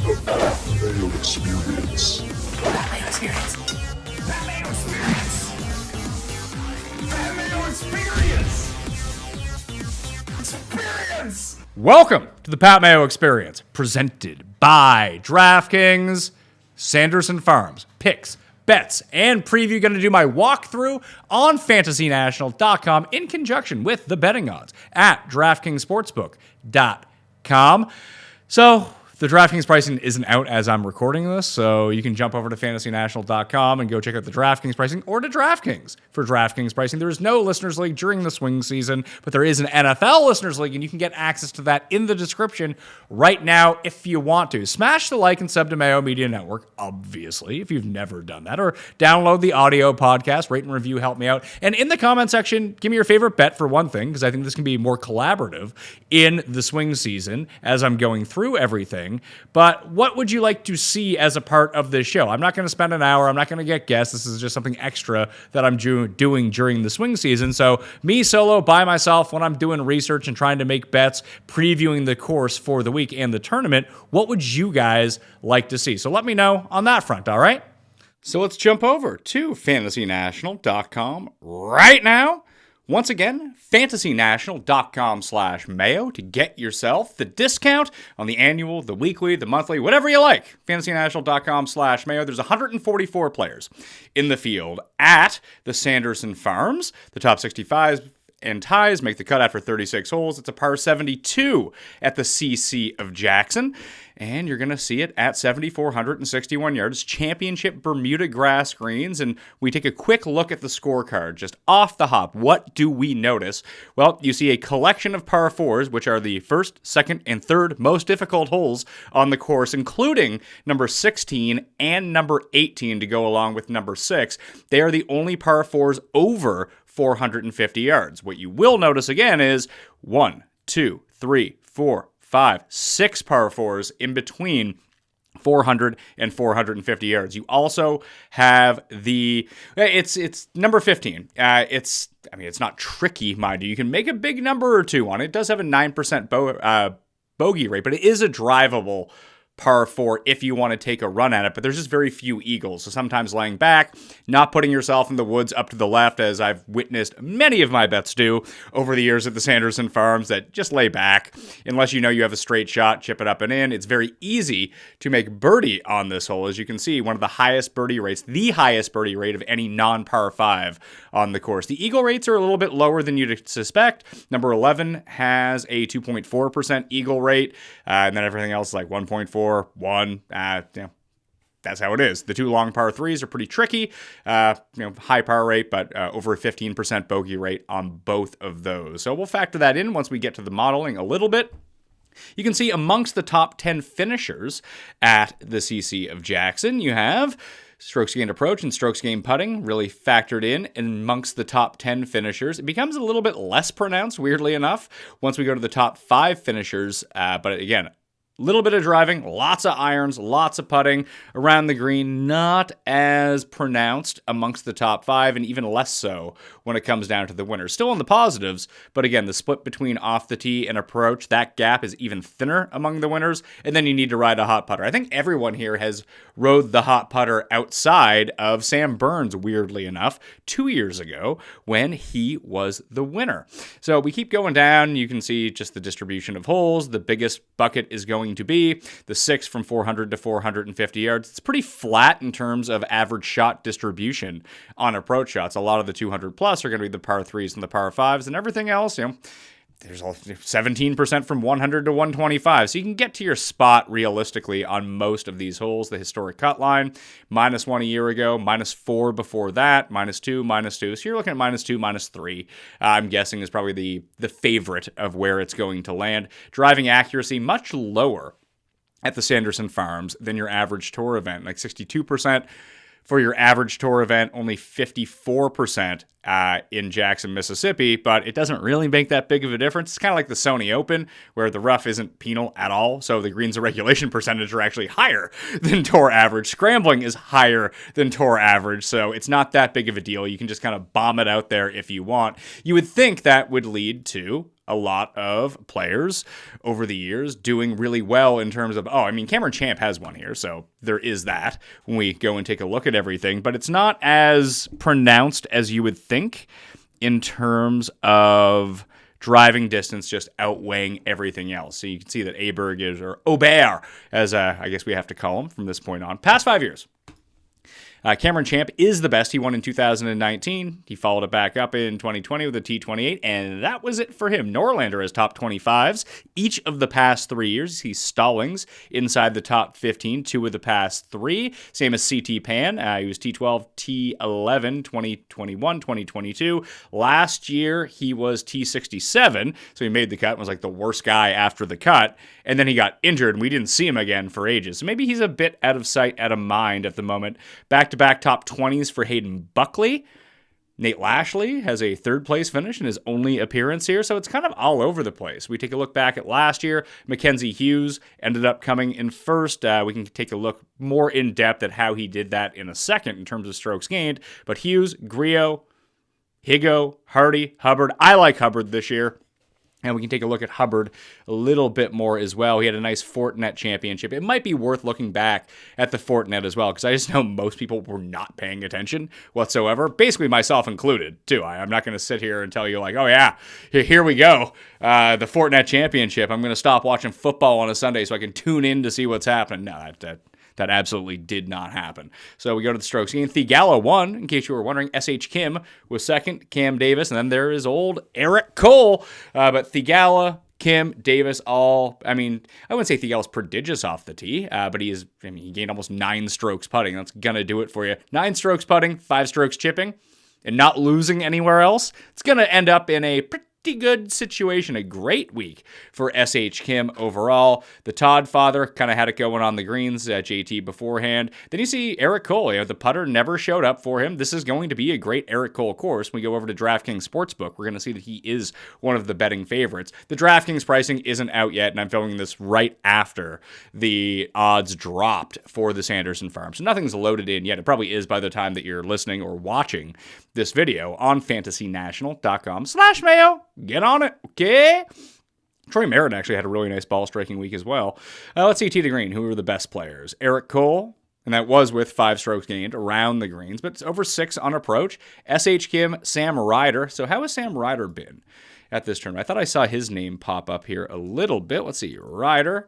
Mayo Experience. Mayo Experience. Mayo Experience. Mayo Experience. Experience. Welcome to the Pat Mayo Experience, presented by DraftKings, Sanderson Farms Picks, Bets, and Preview. Going to do my walkthrough on FantasyNational.com in conjunction with the betting odds at DraftKingsSportsbook.com. So the DraftKings pricing isn't out as I'm recording this, so you can jump over to FantasyNational.com and go check out the DraftKings pricing, or to DraftKings for DraftKings pricing. There is no Listeners League during the swing season, but there is an NFL Listeners League, and you can get access to that in the description right now if you want to. Smash the like and sub to Mayo Media Network, obviously, if you've never done that, or download the audio podcast, rate and review, help me out. And in the comment section, give me your favorite bet for one thing, because I think this can be more collaborative in the swing season as I'm going through everything. But what would you like to see as a part of this show? I'm not going to spend an hour. I'm not going to get guests. This is just something extra that I'm doing during the swing season. So me solo by myself when I'm doing research and trying to make bets, previewing the course for the week and the tournament, what would you guys like to see? So let me know on that front, all right? So let's jump over to FantasyNational.com right now. Once again, FantasyNational.com/Mayo to get yourself the discount on the annual, the weekly, the monthly, whatever you like. FantasyNational.com/Mayo. There's 144 players in the field at the Sanderson Farms. The top 65 and ties make the cut after 36 holes. It's a par 72 at the CC of Jackson. And you're going to see it at 7,461 yards, championship Bermuda grass greens. And we take a quick look at the scorecard just off the hop. What do we notice? Well, you see a collection of par fours, which are the first, second, and third most difficult holes on the course, including number 16 and number 18 to go along with number 6. They are the only par fours over 450 yards. What you will notice again is 1, 2, 3, 4, 5, 6 par fours in between 400 and 450 yards. You also have it's number 15. It's not tricky, mind you. You can make a big number or two on it. It does have a 9% bogey rate, but it is a drivable par 4 if you want to take a run at it, but there's just very few eagles. So sometimes laying back, not putting yourself in the woods up to the left, as I've witnessed many of my bets do over the years at the Sanderson Farms, that just lay back. Unless you know you have a straight shot, chip it up and in. It's very easy to make birdie on this hole. As you can see, one of the highest birdie rates, the highest birdie rate of any non-par 5 on the course. The eagle rates are a little bit lower than you'd suspect. Number 11 has a 2.4% eagle rate, and then everything else is like 1.4. 1, that's how it is. The 2 long par 3s are pretty tricky, high par rate, but over a 15% bogey rate on both of those. So we'll factor that in once we get to the modeling a little bit. You can see amongst the top 10 finishers at the CC of Jackson, you have strokes gained approach and strokes gained putting really factored in amongst the top 10 finishers. It becomes a little bit less pronounced, weirdly enough, once we go to the top 5 finishers, but again, little bit of driving, lots of irons, lots of putting around the green, not as pronounced amongst the top 5, and even less so when it comes down to the winners. Still on the positives, but again, the split between off the tee and approach, that gap is even thinner among the winners, and then you need to ride a hot putter. I think everyone here has rode the hot putter outside of Sam Burns, weirdly enough, 2 years ago when he was the winner. So we keep going down. You can see just the distribution of holes. The biggest bucket is going to be the 6 from 400 to 450 yards. It's pretty flat in terms of average shot distribution on approach shots. A lot of the 200 plus are going to be the par 3s and the par 5s, and everything else, there's 17% from 100 to 125. So you can get to your spot realistically on most of these holes. The historic cut line, -1 a year ago, -4 before that, -2, -2. So you're looking at -2, -3. I'm guessing is probably the favorite of where it's going to land. Driving accuracy, much lower at the Sanderson Farms than your average tour event, like 62%. For your average tour event, only 54% in Jackson, Mississippi, but it doesn't really make that big of a difference. It's kind of like the Sony Open, where the rough isn't penal at all, so the greens of regulation percentage are actually higher than tour average. Scrambling is higher than tour average, so it's not that big of a deal. You can just kind of bomb it out there if you want. You would think that would lead to a lot of players over the years doing really well in terms of, Cameron Champ has one here, so there is that when we go and take a look at everything, but it's not as pronounced as you would think in terms of driving distance just outweighing everything else. So you can see that Aberg is, or Aubert, as I guess we have to call him from this point on. Past 5 years. Cameron Champ is the best. He won in 2019. He followed it back up in 2020 with a T28, and that was it for him. Norlander has top 25s each of the past 3 years. He's Stallings inside the top 15, 2 of the past 3. Same as CT Pan. He was T12, T11, 2021, 2022. Last year, he was T67, so he made the cut and was like the worst guy after the cut, and then he got injured, and we didn't see him again for ages. So maybe he's a bit out of sight, out of mind at the moment. Back-to-back top 20s for Hayden Buckley. Nate Lashley has a third-place finish in his only appearance here, so it's kind of all over the place. We take a look back at last year. Mackenzie Hughes ended up coming in first. We can take a look more in-depth at how he did that in a second in terms of strokes gained. But Hughes, Griot, Higo, Hardy, Hubbard. I like Hubbard this year. And we can take a look at Hubbard a little bit more as well. He had a nice Fortinet championship. It might be worth looking back at the Fortinet as well, because I just know most people were not paying attention whatsoever, basically myself included, too. I'm not going to sit here and tell you, like, oh, yeah, here we go, the Fortinet championship. I'm going to stop watching football on a Sunday so I can tune in to see what's happening. No, that absolutely did not happen. So we go to the strokes gained. Theegala won, in case you were wondering. S.H. Kim was second, Cam Davis, and then there is old Eric Cole. But Theegala, Kim, Davis, all, I wouldn't say Theegala's prodigious off the tee, but he gained almost 9 strokes putting. That's going to do it for you. 9 strokes putting, 5 strokes chipping, and not losing anywhere else. It's going to end up in a pretty good situation, a great week for S.H. Kim overall. The Todd father kind of had it going on the greens at JT beforehand. Then you see Eric Cole. The putter never showed up for him. This is going to be a great Eric Cole course. When we go over to DraftKings Sportsbook, we're going to see that he is one of the betting favorites. The DraftKings pricing isn't out yet, and I'm filming this right after the odds dropped for the Sanderson Farms. So nothing's loaded in yet. It probably is by the time that you're listening or watching this video on fantasynational.com/Mayo. Get on it, okay? Troy Merritt actually had a really nice ball striking week as well. Let's see, tee to green. Who were the best players? Eric Cole, and that was with 5 strokes gained around the greens, but it's over 6 on approach. S.H. Kim, Sam Ryder. So how has Sam Ryder been at this tournament? I thought I saw his name pop up here a little bit. Let's see, Ryder.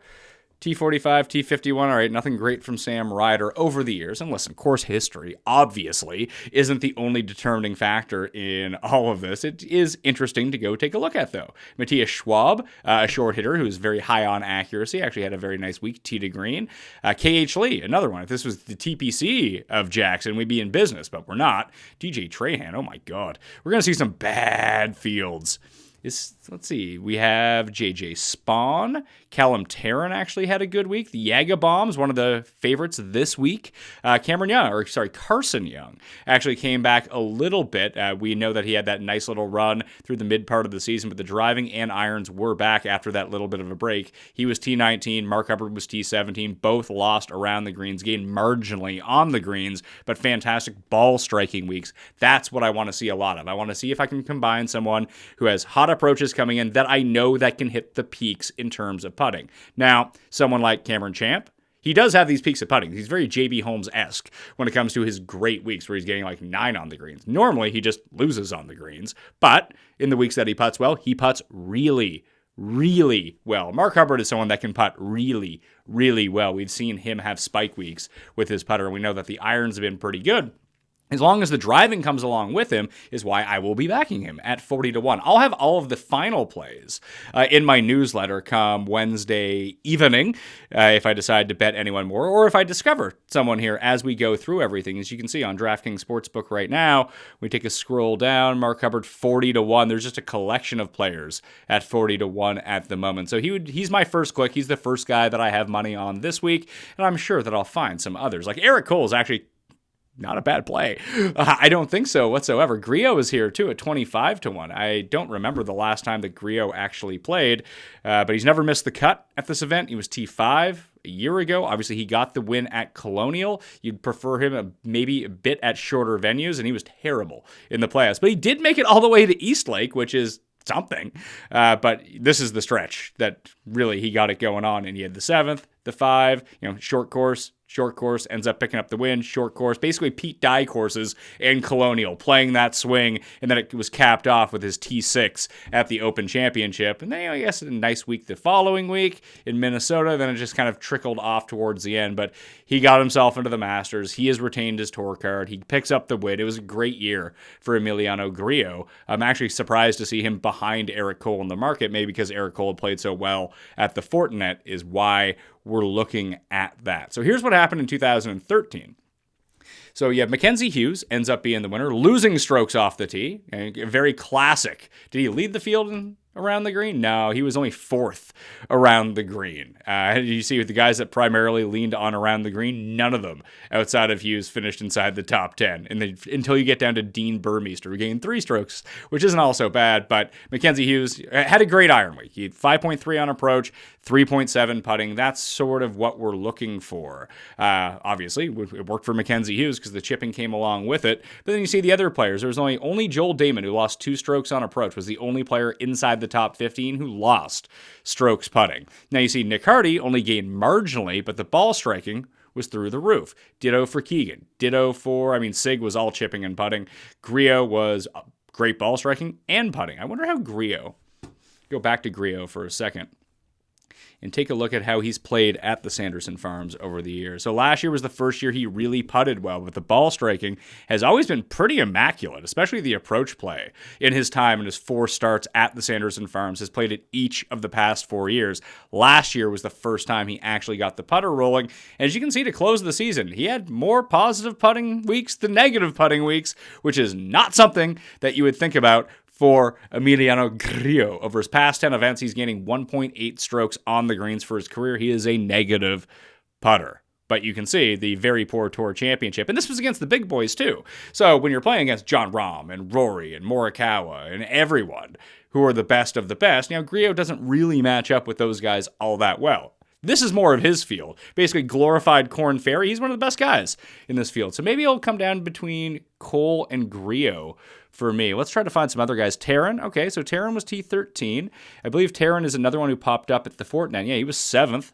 T45, T51, all right, nothing great from Sam Ryder over the years. And listen, course history, obviously, isn't the only determining factor in all of this. It is interesting to go take a look at, though. Matthias Schwab, a short hitter who's very high on accuracy, actually had a very nice week, tee to green. K.H. Lee, another one. If this was the TPC of Jackson, we'd be in business, but we're not. DJ Trahan, oh my God. We're going to see some bad fields. Let's see, we have JJ Spawn. Callum Tarrant actually had a good week. The Yaga Bombs, one of the favorites this week. Carson Young actually came back a little bit. We know that he had that nice little run through the mid part of the season, but the driving and irons were back after that little bit of a break. He was T19, Mark Hubbard was T17, both lost around the greens, gained marginally on the greens, but fantastic ball striking weeks. That's what I want to see a lot of. I want to see if I can combine someone who has hot approaches coming in that I know that can hit the peaks in terms of putting. Now, someone like Cameron Champ, he does have these peaks of putting. He's very J.B. Holmes-esque when it comes to his great weeks where he's getting like 9 on the greens. Normally, he just loses on the greens, but in the weeks that he putts well, he putts really, really well. Mark Hubbard is someone that can putt really, really well. We've seen him have spike weeks with his putter, and we know that the irons have been pretty good. As long as the driving comes along with him is why I will be backing him at 40-1. I'll have all of the final plays in my newsletter come Wednesday evening if I decide to bet anyone more or if I discover someone here as we go through everything. As you can see on DraftKings Sportsbook right now, we take a scroll down. Mark Hubbard 40-1. There's just a collection of players at 40-1 at the moment. So he's my first click. He's the first guy that I have money on this week, and I'm sure that I'll find some others. Like Eric Cole is actually not a bad play. I don't think so whatsoever. Griot is here too at 25-1. I don't remember the last time that Griot actually played, but he's never missed the cut at this event. He was T5 a year ago. Obviously, he got the win at Colonial. You'd prefer him maybe a bit at shorter venues, and he was terrible in the playoffs. But he did make it all the way to Eastlake, which is something. But this is the stretch that really he got it going on. And he had the 7th, the 5, short course, ends up picking up the win, short course, basically Pete Dye courses and Colonial, playing that swing, and then it was capped off with his T6 at the Open Championship. And then, I guess, a nice week the following week in Minnesota, then it just kind of trickled off towards the end, but he got himself into the Masters. He has retained his tour card. He picks up the win. It was a great year for Emiliano Grillo. I'm actually surprised to see him behind Eric Cole in the market, maybe because Eric Cole played so well at the Fortinet is why we're looking at that. So here's what happened in 2013. So you have Mackenzie Hughes ends up being the winner, losing strokes off the tee. Very classic. Did he lead the field around the green? No, he was only 4th around the green. You see with the guys that primarily leaned on around the green, none of them outside of Hughes finished inside the top 10. And then until you get down to Dean Burmeister, who gained 3 strokes, which isn't all so bad. But Mackenzie Hughes had a great iron week. He had 5.3 on approach, 3.7 putting. That's sort of what we're looking for. Obviously, it worked for Mackenzie Hughes because the chipping came along with it. But then you see the other players. There was only Joel Damon, who lost 2 strokes on approach, was the only player inside the top 15 who lost strokes putting. Now you see Nick Hardy only gained marginally, but the ball striking was through the roof. Ditto for Keegan. Ditto for, Sig was all chipping and putting. Grillo was great ball striking and putting. I wonder how Grillo, go back to Grillo for a second, and take a look at how he's played at the Sanderson Farms over the years. So last year was the first year he really putted well, but the ball striking has always been pretty immaculate, especially the approach play. In his time, in his 4 starts at the Sanderson Farms, has played it each of the past 4 years. Last year was the first time he actually got the putter rolling. And as you can see, to close the season, he had more positive putting weeks than negative putting weeks, which is not something that you would think about for Emiliano Grillo. Over his past 10 events, he's gaining 1.8 strokes on the greens for his career. He is a negative putter. But you can see the very poor Tour Championship. And this was against the big boys, too. So when you're playing against Jon Rahm and Rory and Morikawa and everyone who are the best of the best, Grillo doesn't really match up with those guys all that well. This is more of his field. Basically, glorified Corn Ferry. He's one of the best guys in this field. So maybe it'll come down between Cole and Grillo for me. Let's try to find some other guys. Taryn. Okay, so Taryn was T13. I believe Taryn is another one who popped up at the Fortinet. Yeah, he was 7th.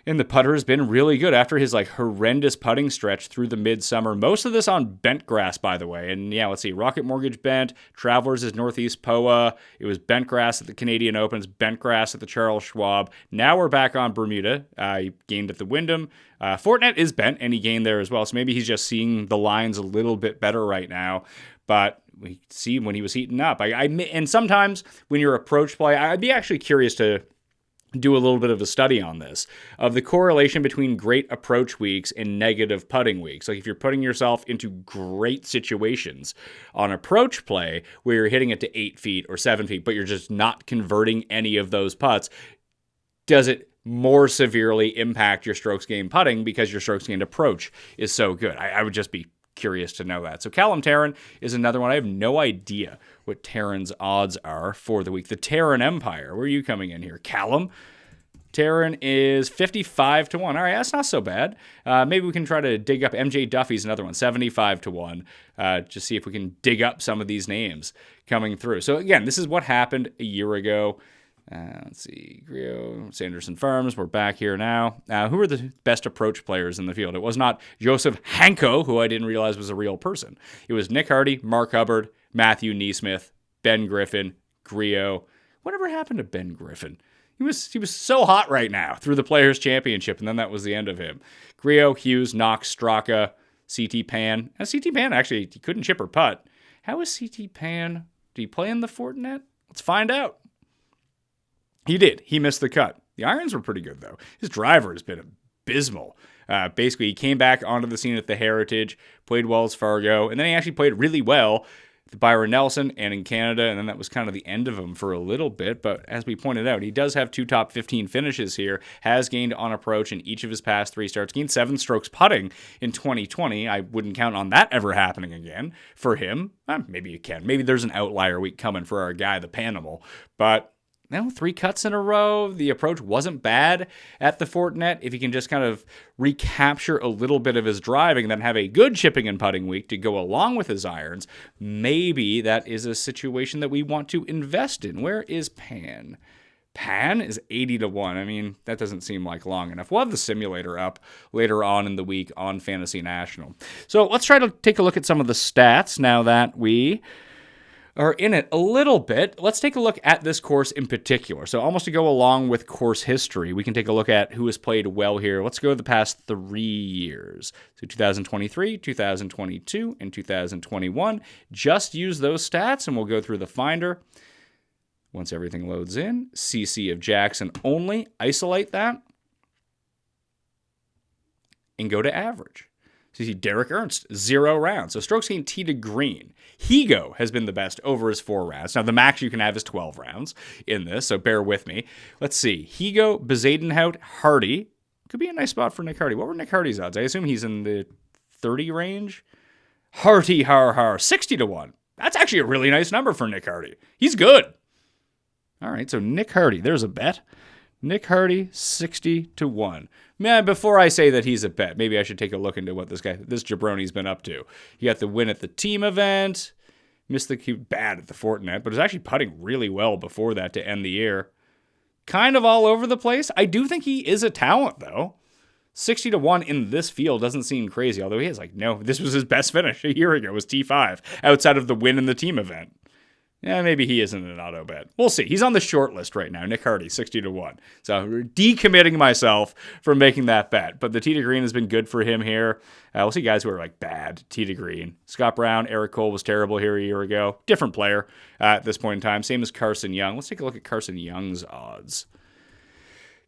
And the putter has been really good after his horrendous putting stretch through the midsummer. Most of this on bent grass, by the way. And yeah, let's see. Rocket Mortgage bent. Travelers is Northeast POA. It was bent grass at the Canadian Opens. Bent grass at the Charles Schwab. Now we're back on Bermuda. He gained at the Wyndham. Fortinet is bent, and he gained there as well. So maybe he's just seeing the lines a little bit better right now. But we see when he was heating up. And sometimes when you're approach play, I'd be actually curious to do a little bit of a study on this, of the correlation between great approach weeks and negative putting weeks. Like if you're putting yourself into great situations on approach play where you're hitting it to 8 feet or 7 feet, but you're just not converting any of those putts, does it more severely impact your strokes gained putting because your strokes gained approach is so good? I would just be curious to know that. So Callum Taryn is another one. I have no idea what Taryn's odds are for the week. The Taryn Empire. Where are you coming in here? Callum? Taryn is 55 to 1. All right, that's not so bad. Maybe we can try to dig up MJ Duffy's another one, 75 to 1. Just see if we can dig up some of these names coming through. So again, this is what happened a year ago. Let's see, Grillo, Sanderson Farms, we're back here now. Who are the best approach players in the field? It was not Joseph Hanko, who I didn't realize was a real person. It was Nick Hardy, Mark Hubbard, Matthew Neesmith, Ben Griffin, Grillo. Whatever happened to Ben Griffin? He was so hot right now through the Players' Championship, and then that was the end of him. Grillo, Hughes, Knox, Straka, CT Pan. CT Pan, actually, he couldn't chip or putt. How is CT Pan? Did he play in the Fortinet? Let's find out. He did. He missed the cut. The irons were pretty good, though. His driver has been abysmal. Basically, he came back onto the scene at the Heritage, played Wells Fargo, and then he actually played really well at the Byron Nelson and in Canada, and then that was kind of the end of him for a little bit. But as we pointed out, he does have 2 top 15 finishes here, has gained on approach in each of his past 3 starts, gained 7 strokes putting in 2020. I wouldn't count on that ever happening again for him. Maybe you can. Maybe there's an outlier week coming for our guy, the Panimal. But no, 3 cuts in a row. The approach wasn't bad at the Fortinet. If he can just kind of recapture a little bit of his driving and then have a good chipping and putting week to go along with his irons, maybe that is a situation that we want to invest in. Where is Pan? Pan is 80-1. I mean, that doesn't seem like long enough. We'll have the simulator up later on in the week on Fantasy National. So let's try to take a look at some of the stats now that we are in it a little bit. Let's take a look at this course in particular. So almost to go along with course history, we can take a look at who has played well here. Let's go the past 3 years. So 2023, 2022, and 2021. Just use those stats and we'll go through the finder. Once everything loads in, CC of Jackson only, isolate that, and go to average. So you see Derek Ernst, 0 rounds. So strokes gained tee to green. Higo has been the best over his 4 rounds. Now, the max you can have is 12 rounds in this, so bear with me. Let's see. Higo, Bezadenhout, Hardy. Could be a nice spot for Nick Hardy. What were Nick Hardy's odds? I assume he's in the 30 range. Hardy, 60-1. That's actually a really nice number for Nick Hardy. He's good. All right, so Nick Hardy, there's a bet. Nick Hardy, 60-1. Man, before I say that he's a bet, maybe I should take a look into what this jabroni's been up to. He got the win at the team event, missed the cue bad at the Fortinet, but was actually putting really well before that to end the year. Kind of all over the place. I do think he is a talent, though. 60-1 in this field doesn't seem crazy, although he has this was his best finish a year ago, was T5, outside of the win in the team event. Yeah, maybe he isn't an auto bet. We'll see. He's on the short list right now. Nick Hardy, 60-1. So decommitting myself from making that bet. But the tee to green has been good for him here. We'll see guys who are bad tee to green. Scott Brown, Eric Cole was terrible here a year ago. Different player at this point in time. Same as Carson Young. Let's take a look at Carson Young's odds.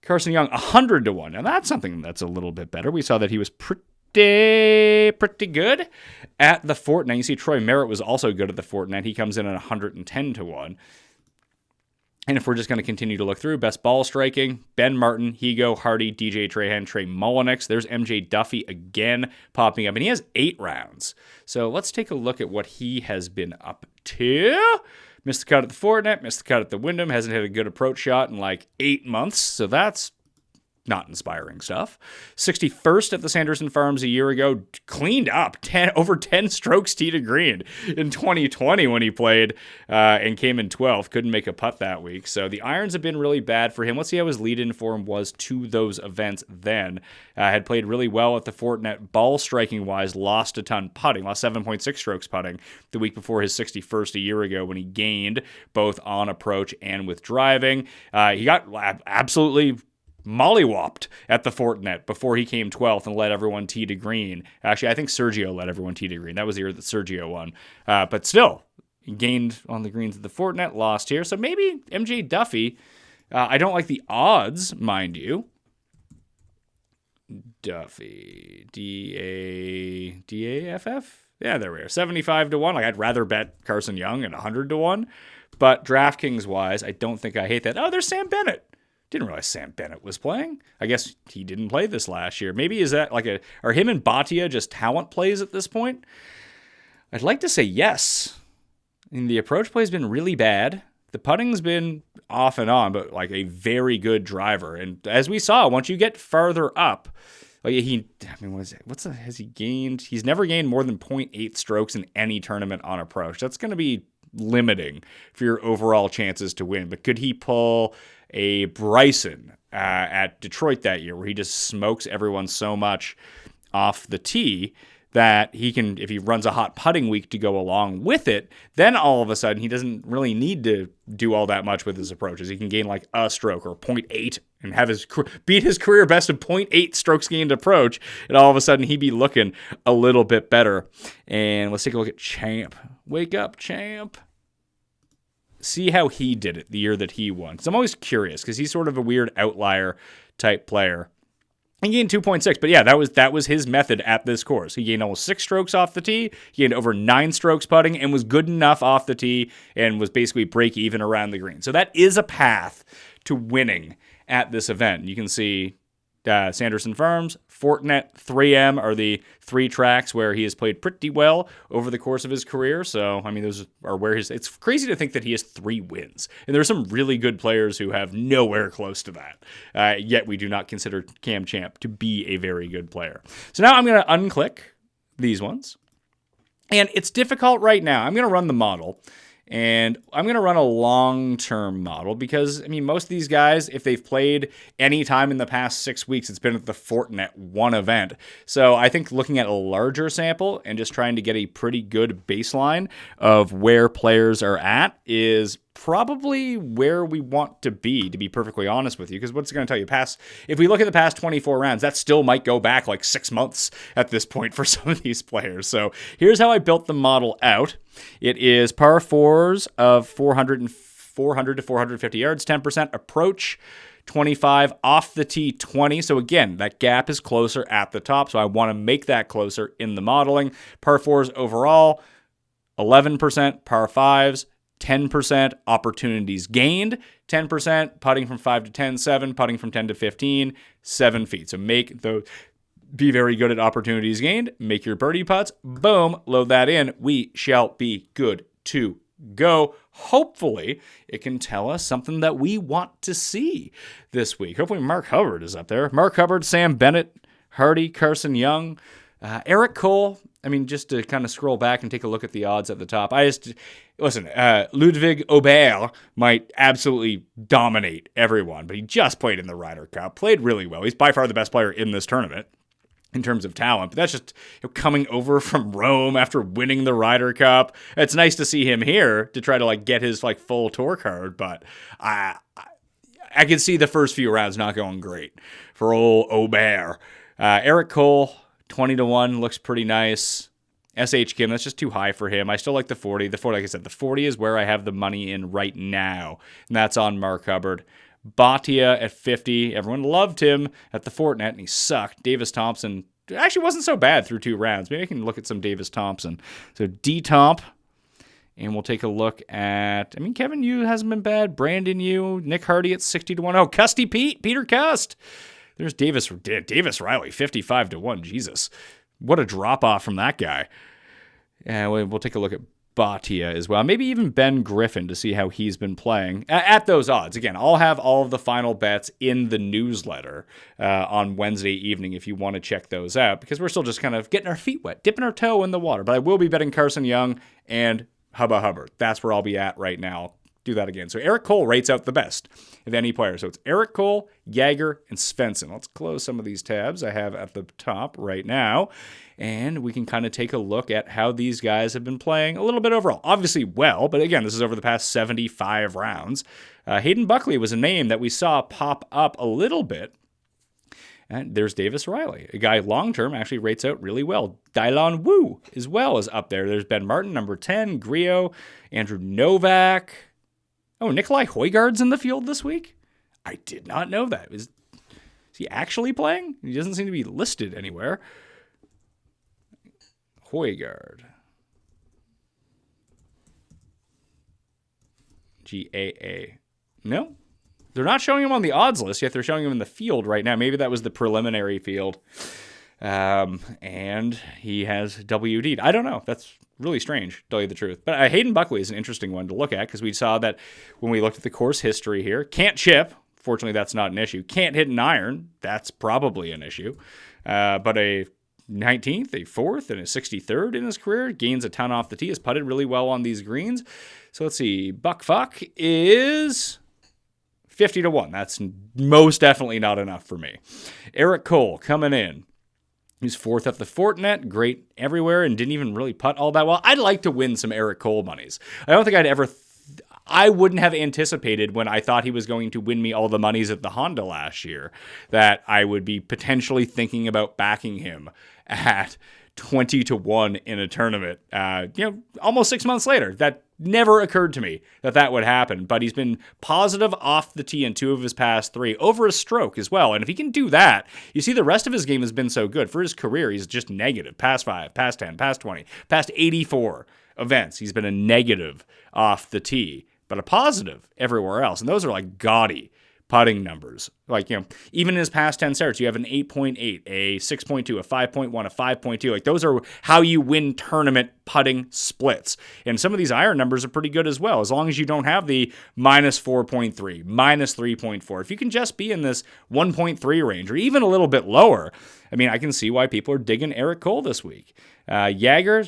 Carson Young, 100-1. Now that's something that's a little bit better. We saw that he was pretty good at the Fortinet. You see Troy Merritt was also good at the Fortinet. He comes in at 110-1. And if we're just going to continue to look through, best ball striking, Ben Martin, Higo, Hardy, DJ Trahan, Trey Mullinix. There's MJ Duffy again popping up, and he has 8 rounds. So let's take a look at what he has been up to. Missed the cut at the Fortinet, missed the cut at the Wyndham, hasn't hit a good approach shot in 8 months, so that's not inspiring stuff. 61st at the Sanderson Farms a year ago, cleaned up over 10 strokes tee to green in 2020 when he played and came in 12th. Couldn't make a putt that week. So the irons have been really bad for him. Let's see how his lead-in form was to those events then. Had played really well at the Fortinet ball striking wise, lost a ton putting, lost 7.6 strokes putting the week before his 61st a year ago when he gained both on approach and with driving. He got absolutely mollywopped at the Fortinet before he came 12th and led everyone tee to green. Actually, I think Sergio led everyone tee to green. That was the year that Sergio won. But still, he gained on the greens at the Fortinet, lost here. So maybe MJ Duffy, I don't like the odds, mind you. Duffy, D-A-F-F? Yeah, there we are. 75-1. I'd rather bet Carson Young at 100-1. But DraftKings-wise, I don't think I hate that. Oh, there's Sam Bennett. Didn't realize Sam Bennett was playing. I guess he didn't play this last year. Maybe is that are him and Bhatia just talent plays at this point? I'd like to say yes. And the approach play has been really bad. The putting's been off and on, but a very good driver. And as we saw, once you get farther up, has he gained? He's never gained more than 0.8 strokes in any tournament on approach. That's going to be limiting for your overall chances to win. But could he pull a Bryson at Detroit that year where he just smokes everyone so much off the tee that he can, if he runs a hot putting week to go along with it, then all of a sudden he doesn't really need to do all that much with his approaches. He can gain a stroke or 0.8 and have beat his career best of 0.8 strokes gained approach, and all of a sudden he'd be looking a little bit better. And let's take a look at Champ. Wake up, Champ. See how he did it the year that he won. Because I'm always curious, because he's sort of a weird outlier type player. He gained 2.6, but yeah, that was his method at this course. He gained almost 6 strokes off the tee. He gained over 9 strokes putting and was good enough off the tee and was basically break even around the green. So that is a path to winning at this event. You can see Sanderson Farms, Fortinet, 3M are the three tracks where he has played pretty well over the course of his career. So, I mean, those are where it's crazy to think that he has 3 wins. And there are some really good players who have nowhere close to that. Yet we do not consider Cam Champ to be a very good player. So now I'm going to unclick these ones. And it's difficult right now. I'm going to run the model. And I'm going to run a long-term model because, I mean, most of these guys, if they've played any time in the past 6 weeks, it's been at the Fortinet 1 event. So I think looking at a larger sample and just trying to get a pretty good baseline of where players are at is probably where we want to be perfectly honest with you. Because what's it going to tell you? If we look at the past 24 rounds, that still might go back like 6 months at this point for some of these players. So here's how I built the model out. It is par 4s of 400 to 450 yards, 10% approach, 25 off the tee, 20. So again, that gap is closer at the top. So I want to make that closer in the modeling. Par 4s overall, 11%, par 5s, 10% opportunities gained, 10% putting from 5 to 10, 7 putting from 10 to 15, 7 feet. So be very good at opportunities gained, make your birdie putts, boom, load that in. We shall be good to go. Hopefully, it can tell us something that we want to see this week. Hopefully, Mark Hubbard is up there. Mark Hubbard, Sam Bennett, Hardy, Carson Young, Eric Cole. I mean, just to kind of scroll back and take a look at the odds at the top. Ludwig Aubert might absolutely dominate everyone, but he just played in the Ryder Cup, played really well. He's by far the best player in this tournament in terms of talent, but that's just coming over from Rome after winning the Ryder Cup. It's nice to see him here to try to get his full tour card, but I can see the first few rounds not going great for old Aubert. Eric Cole, 20 to 1 looks pretty nice. SH Kim, that's just too high for him. I still like the 40. The 40, like I said, the 40 is where I have the money in right now, and that's on Mark Hubbard. Bhatia at 50. Everyone loved him at the Fortinet, and he sucked. Davis Thompson actually wasn't so bad through 2 rounds. Maybe I can look at some Davis Thompson. So D-Tomp, and we'll take a look at, Kevin Yu hasn't been bad. Brandon Yu, Nick Hardy at 60 to 1. Oh, Custy Pete, Peter Cust. There's Davis Riley, 55 to 1. Jesus. What a drop-off from that guy. And we'll take a look at Bhatia as well. Maybe even Ben Griffin to see how he's been playing at those odds. Again, I'll have all of the final bets in the newsletter on Wednesday evening if you want to check those out, because we're still just kind of getting our feet wet, dipping our toe in the water. But I will be betting Carson Young and Hubba Hubbard. That's where I'll be at right now. Do that again. So Eric Cole rates out the best of any player. So it's Eric Cole, Jaeger, and Svensson. Let's close some of these tabs I have at the top right now, and we can kind of take a look at how these guys have been playing a little bit overall. Obviously well, but again, this is over the past 75 rounds. Hayden Buckley was a name that we saw pop up a little bit. And there's Davis Riley, a guy long-term actually rates out really well. Dylan Wu as well is up there. There's Ben Martin, number 10, Griot, Andrew Novak. Oh, Nikolai Højgaard's in the field this week? I did not know that. Is he actually playing? He doesn't seem to be listed anywhere. Højgaard. GAA. No, they're not showing him on the odds list yet. They're showing him in the field right now. Maybe that was the preliminary field. And he has WD'd. I don't know. That's really strange, to tell you the truth. But Hayden Buckley is an interesting one to look at, because we saw that when we looked at the course history here. Can't chip. Fortunately, that's not an issue. Can't hit an iron. That's probably an issue. But a 19th, a 4th, and a 63rd in his career. Gains a ton off the tee. Has putted really well on these greens. So let's see. Buck Fuck is 50 to 1. That's most definitely not enough for me. Eric Cole coming in. He's 4th at the Fortinet, great everywhere, and didn't even really putt all that well. I'd like to win some Eric Cole monies. I don't think I wouldn't have anticipated when I thought he was going to win me all the monies at the Honda last year that I would be potentially thinking about backing him at 20 to 1 in a tournament. Almost 6 months later. That never occurred to me that would happen, but he's been positive off the tee in 2 of his past 3, over a stroke as well. And if he can do that, you see the rest of his game has been so good. For his career, he's just negative. Past 5, past 10, past 20, past 84 events. He's been a negative off the tee, but a positive everywhere else. And those are gaudy putting numbers. Like, even in his past 10 starts, you have an 8.8, a 6.2, a 5.1, a 5.2. Like, those are how you win tournament putting splits. And some of these iron numbers are pretty good as well, as long as you don't have the minus 4.3, minus 3.4. If you can just be in this 1.3 range, or even a little bit lower, I mean, I can see why people are digging Eric Cole this week. Jaeger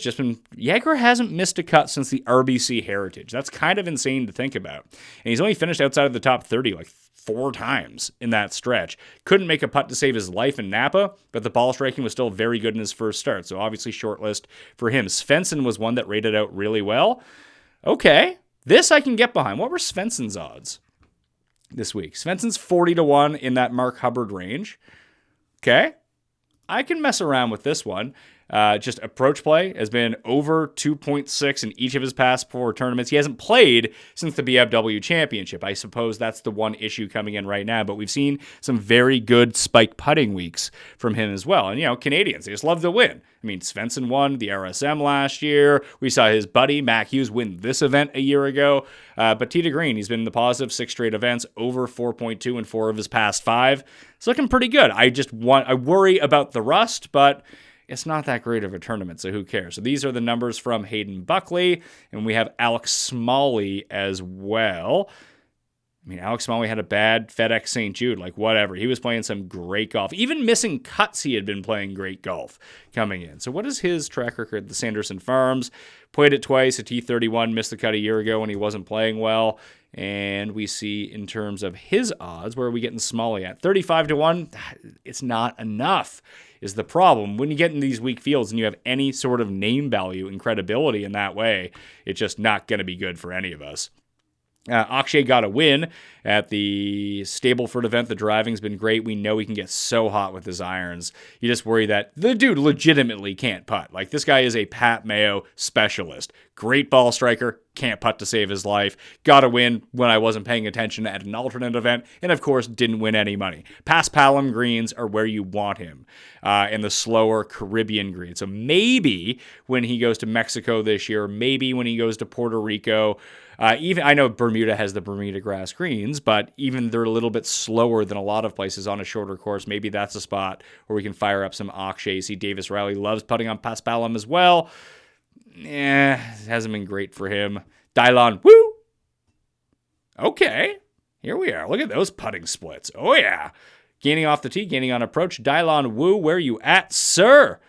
hasn't missed a cut since the RBC Heritage. That's kind of insane to think about. And he's only finished outside of the top 30 like 4 times in that stretch. Couldn't make a putt to save his life in Napa, but the ball striking was still very good in his first start. So obviously short list for him. Svensson was one that rated out really well. Okay, this I can get behind. What were Svensson's odds this week? Svensson's 40-1 in that Mark Hubbard range. Okay, I can mess around with this one. Just approach play has been over 2.6 in each of his past 4 tournaments. He hasn't played since the BFW Championship. I suppose that's the one issue coming in right now, but we've seen some very good spike putting weeks from him as well. And, Canadians, they just love to win. I mean, Svensson won the RSM last year. We saw his buddy, Mac Hughes, win this event a year ago. But Tita Green, he's been in the positive 6 straight events, over 4.2 in 4 of his past 5. It's looking pretty good. I worry about the rust, but it's not that great of a tournament, so who cares? So these are the numbers from Hayden Buckley, and we have Alex Smalley as well. I mean, Alex Smalley had a bad FedEx St. Jude, like whatever. He was playing some great golf. Even missing cuts, he had been playing great golf coming in. So what is his track record? The Sanderson Farms, played it twice, a T31, missed the cut a year ago when he wasn't playing well. And we see in terms of his odds, where are we getting Smalley at? 35-1, it's not enough is the problem. When you get in these weak fields and you have any sort of name value and credibility in that way, it's just not going to be good for any of us. Akshay got a win at the Stableford event. The driving's been great. We know he can get so hot with his irons. You just worry that the dude legitimately can't putt. Like, this guy is a Pat Mayo specialist. Great ball striker, can't putt to save his life. Got a win when I wasn't paying attention at an alternate event, and of course didn't win any money. Paspalum greens are where you want him, and the slower Caribbean greens. So maybe when he goes to Mexico this year, maybe when he goes to Puerto Rico, even I know Bermuda has the Bermuda grass greens, but even they're a little bit slower than a lot of places on a shorter course. Maybe that's a spot where we can fire up some Akshay. See, Davis Riley loves putting on Paspalum as well. It hasn't been great for him. Dylon, woo! Okay, here we are. Look at those putting splits. Oh, yeah. Gaining off the tee, gaining on approach. Dylon Woo, where are you at, sir?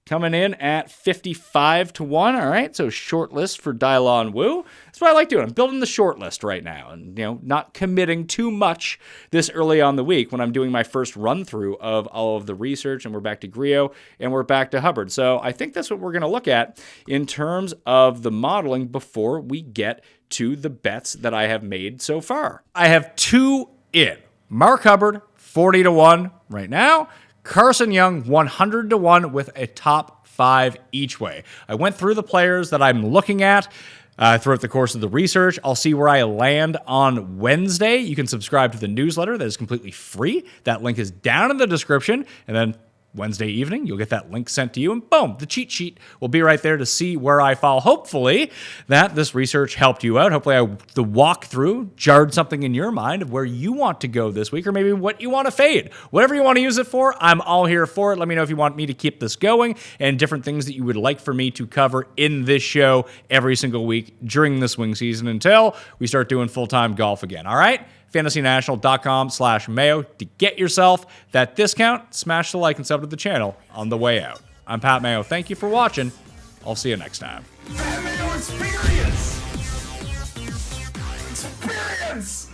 Coming in at 55-1. All right, so short list for Dylon Woo. That's what I like doing. I'm building the short list right now and, not committing too much this early on the week when I'm doing my first run through of all of the research, and we're back to Griot and we're back to Hubbard. So I think that's what we're going to look at in terms of the modeling before we get to the bets that I have made so far. I have 2 in. Mark Hubbard, 40-1 right now. Carson Young, 100-1 with a top 5 each way. I went through the players that I'm looking at throughout the course of the research. I'll see where I land on Wednesday. You can subscribe to the newsletter that is completely free. That link is down in the description. And then Wednesday evening, you'll get that link sent to you, and boom, the cheat sheet will be right there to see where I fall. Hopefully that this research helped you out. Hopefully the walkthrough jarred something in your mind of where you want to go this week, or maybe what you want to fade. Whatever you want to use it for, I'm all here for it. Let me know if you want me to keep this going and different things that you would like for me to cover in this show every single week during the swing season until we start doing full-time golf again. All right? fantasynational.com/Mayo to get yourself that discount. Smash the like and sub to the channel on the way out. I'm Pat Mayo. Thank you for watching. I'll see you next time. Pat Mayo Experience! Experience!